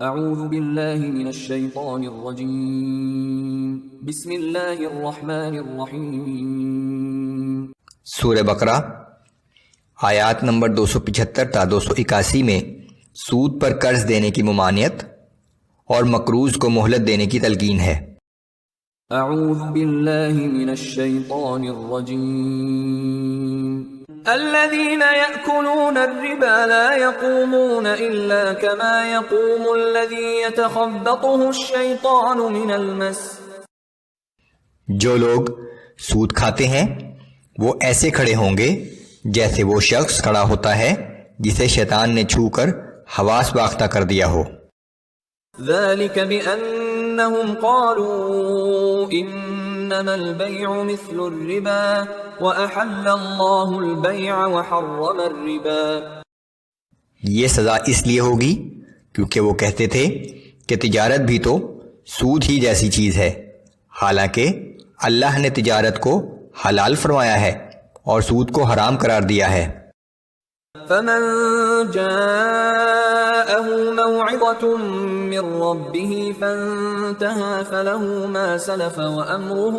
اعوذ باللہ من الشیطان الرجیم بسم اللہ الرحمن الرحیم۔ سورہ بقرہ آیات نمبر 275 تا 281 میں سود پر قرض دینے کی ممانعت اور مقروض کو مہلت دینے کی تلقین ہے۔ اعوذ باللہ من الشیطان الرجیم۔ الذين يأكلون الربا لا يقومون إلا كما يقوم الذي يتخبطه الشيطان من المس۔ جو لوگ سود کھاتے ہیں وہ ایسے کھڑے ہوں گے جیسے وہ شخص کھڑا ہوتا ہے جسے شیطان نے چھو کر حواس باختہ کر دیا ہو۔ ذلك بأنهم قالوا إنما البيع مثل الربا وأحل الله البيع وحرم الربا۔ یہ سزا اس لیے ہوگی کیونکہ وہ کہتے تھے کہ تجارت بھی تو سود ہی جیسی چیز ہے، حالانکہ اللہ نے تجارت کو حلال فرمایا ہے اور سود کو حرام قرار دیا ہے۔ فمن جاءه موعظة من ربه فانتهى فله ما سلف وأمره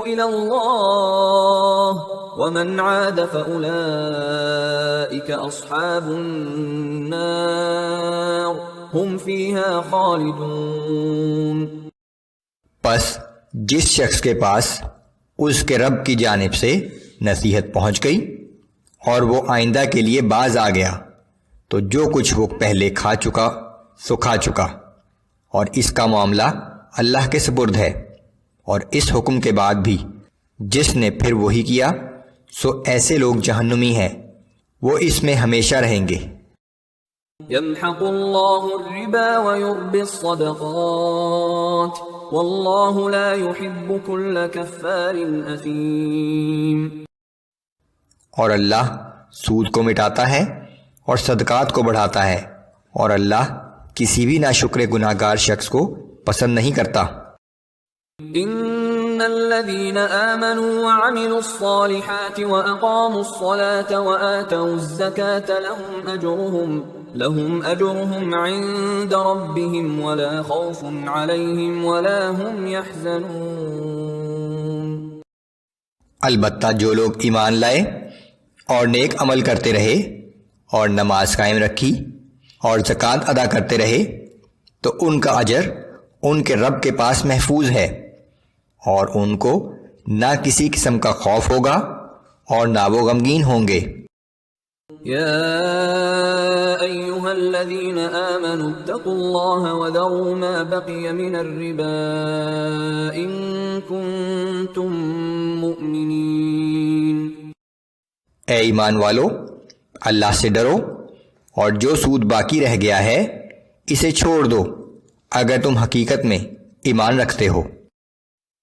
إلى الله ومن عاد فأولئك أصحاب النار هم فيها خالدون۔ پس جس شخص کے پاس اس کے رب کی جانب سے نصیحت پہنچ گئی اور وہ آئندہ کے لیے باز آ گیا تو جو کچھ وہ پہلے کھا چکا سو کھا چکا، اور اس کا معاملہ اللہ کے سپرد ہے، اور اس حکم کے بعد بھی جس نے پھر وہی کیا سو ایسے لوگ جہنمی ہیں، وہ اس میں ہمیشہ رہیں گے۔ يمحق الله الربا ويربي الصدقات والله لا يحب كل كفار أثيم۔ اور اللہ سود کو مٹاتا ہے اور صدقات کو بڑھاتا ہے، اور اللہ کسی بھی ناشکر گناہ گار شخص کو پسند نہیں کرتا۔ ان الذين آمنوا وعملوا الصالحات واقاموا الصلاة وآتوا الزكاة لهم اجرهم عند ربهم ولا خوف عليهم ولا هم يحزنون۔ البتہ جو لوگ ایمان لائے اور نیک عمل کرتے رہے اور نماز قائم رکھی اور زکوٰۃ ادا کرتے رہے تو ان کا اجر ان کے رب کے پاس محفوظ ہے، اور ان کو نہ کسی قسم کا خوف ہوگا اور نہ وہ غمگین ہوں گے۔ یا ایھا الذین آمنوا اتقوا اللہ وذروا ما بقی من الربا ان کنتم مؤمنین۔ اے ایمان والو، اللہ سے ڈرو اور جو سود باقی رہ گیا ہے اسے چھوڑ دو اگر تم حقیقت میں ایمان رکھتے ہو۔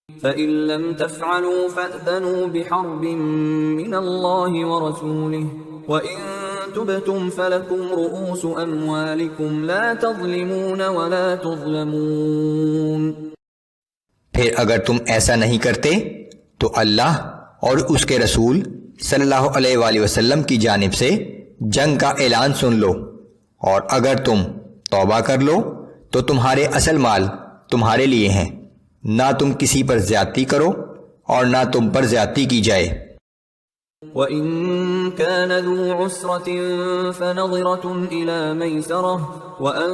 فَإِن لَّمْ تَفْعَلُوا فَأْذَنُوا بِحَرْبٍ مِّنَ اللَّهِ وَرَسُولِهِ وَإِن تُبْتُمْ فَلَكُمْ رُءُوسُ أَمْوَالِكُمْ لَا تَظْلِمُونَ وَلَا تُظْلَمُونَ۔ پھر اگر تم ایسا نہیں کرتے تو اللہ اور اس کے رسول صلی اللہ علیہ وآلہ وسلم کی جانب سے جنگ کا اعلان سن لو، اور اگر تم توبہ کر لو تو تمہارے اصل مال تمہارے لیے ہیں، نہ تم کسی پر زیادتی کرو اور نہ تم پر زیادتی کی جائے۔ وَإِن كَانَ ذُو عُسْرَةٍ فَنَظِرَةٌ إِلَى مَيْسَرَةٍ وَأَن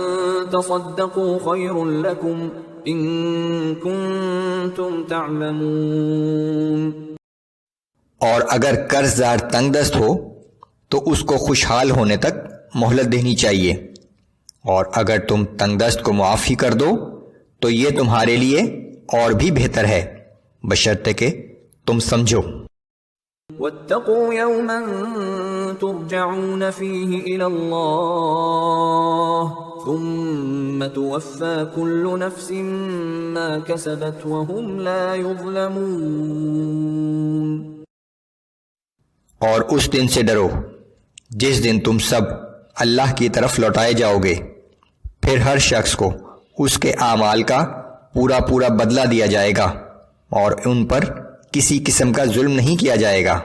تَصَدَّقُوا خَيْرٌ لَكُمْ إِن كُنتُمْ تَعْلَمُونَ۔ اور اگر قرض دار تنگ دست ہو تو اس کو خوشحال ہونے تک مہلت دینی چاہیے، اور اگر تم تنگ دست کو معافی کر دو تو یہ تمہارے لیے اور بھی بہتر ہے، بشرطے کہ تم سمجھو۔ وَاتَّقُوا يَوْمًا تُرْجَعُونَ فِيهِ إِلَى اللَّهِ ثُمَّ تُوَفَّى كُلُّ نَفْسٍ مَّا كَسَبَتْ وَهُمْ لَا يُظْلَمُونَ۔ اور اس دن سے ڈرو جس دن تم سب اللہ کی طرف لوٹائے جاؤ گے، پھر ہر شخص کو اس کے اعمال کا پورا بدلہ دیا جائے گا، اور ان پر کسی قسم کا ظلم نہیں کیا جائے گا۔